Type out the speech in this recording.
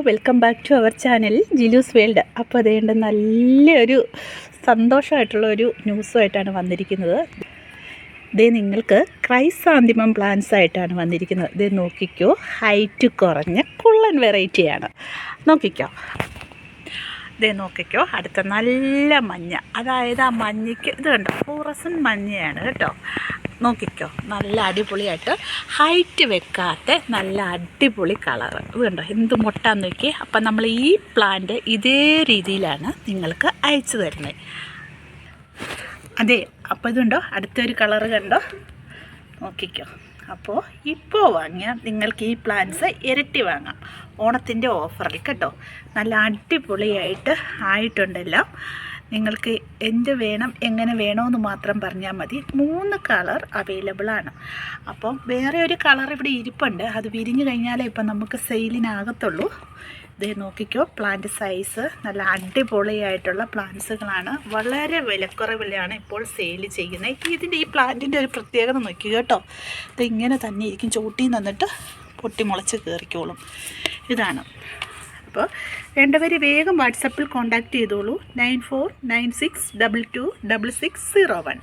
Welcome back to our channel Jilu's world. അപ്പോൾ അതേണ്ട നല്ലൊരു സന്തോഷമായിട്ടുള്ള ഒരു ന്യൂസുമായിട്ടാണ് വന്നിരിക്കുന്നത്. ഇതേ നിങ്ങൾക്ക് ക്രൈസാന്തിമം പ്ലാന്റ്സ് ആയിട്ടാണ് വന്നിരിക്കുന്നത്. ഇതേ നോക്കിക്കോ, ഹൈറ്റ് കുറഞ്ഞ കുള്ളൻ വെറൈറ്റിയാണ്. നോക്കിക്കോ, ഇതേ നോക്കിക്കോ, അടുത്ത നല്ല മഞ്ഞ, അതായത് ആ മഞ്ഞയ്ക്ക് ഇത് കണ്ടോ, ഫ്ലൂറസൻ മഞ്ഞയാണ് കേട്ടോ. നോക്കിക്കോ, നല്ല അടിപൊളിയായിട്ട് ഹൈറ്റ് വെക്കാത്ത നല്ല അടിപൊളി കളറ്. ഇത് കണ്ടോ എന്ത് മുട്ടാന്ന് നോക്കി. അപ്പം നമ്മൾ ഈ പ്ലാന്റ് ഇതേ രീതിയിലാണ് നിങ്ങൾക്ക് അയച്ചു തരുന്നത്. അതെ, അപ്പോൾ ഇതുണ്ടോ അടുത്തൊരു കളറ് കണ്ടോ, നോക്കിക്കോ. അപ്പോൾ ഇപ്പോൾ വാങ്ങിയാൽ നിങ്ങൾക്ക് ഈ പ്ലാന്റ്സ് ഇരട്ടി വാങ്ങാം ഓണത്തിൻ്റെ ഓഫറിൽ കേട്ടോ. നല്ല അടിപൊളിയായിട്ട് ആയിട്ടുണ്ടല്ലോ. നിങ്ങൾക്ക് എന്ത് വേണം, എങ്ങനെ വേണമെന്ന് മാത്രം പറഞ്ഞാൽ മതി. 3 കളർ അവൈലബിൾ ആണ്. അപ്പം വേറെ ഒരു കളർ ഇവിടെ ഇരിപ്പുണ്ട്, അത് വിരിഞ്ഞു കഴിഞ്ഞാലേ ഇപ്പം നമുക്ക് സെയിലിനാകത്തുള്ളൂ. ഇതേ നോക്കിക്കോ, പ്ലാന്റ് സൈസ് നല്ല അടിപൊളിയായിട്ടുള്ള പ്ലാന്റ്സുകളാണ്. വളരെ വിലക്കുറവിലാണ് ഇപ്പോൾ സെയിൽ ചെയ്യുന്നത്. ഇതിൻ്റെ ഈ പ്ലാന്റിൻ്റെ ഒരു പ്രത്യേകത നോക്കി കേട്ടോ, ഇത് ഇങ്ങനെ തന്നെ ഇരിക്കും, ചോട്ടിൽ നിന്നിട്ട് പൊട്ടിമുളച്ച് കയറിക്കോളും. ഇതാണ്. അപ്പോൾ വേണ്ടവർ വേഗം വാട്സപ്പിൽ കോൺടാക്റ്റ് ചെയ്തോളൂ. 9496226601.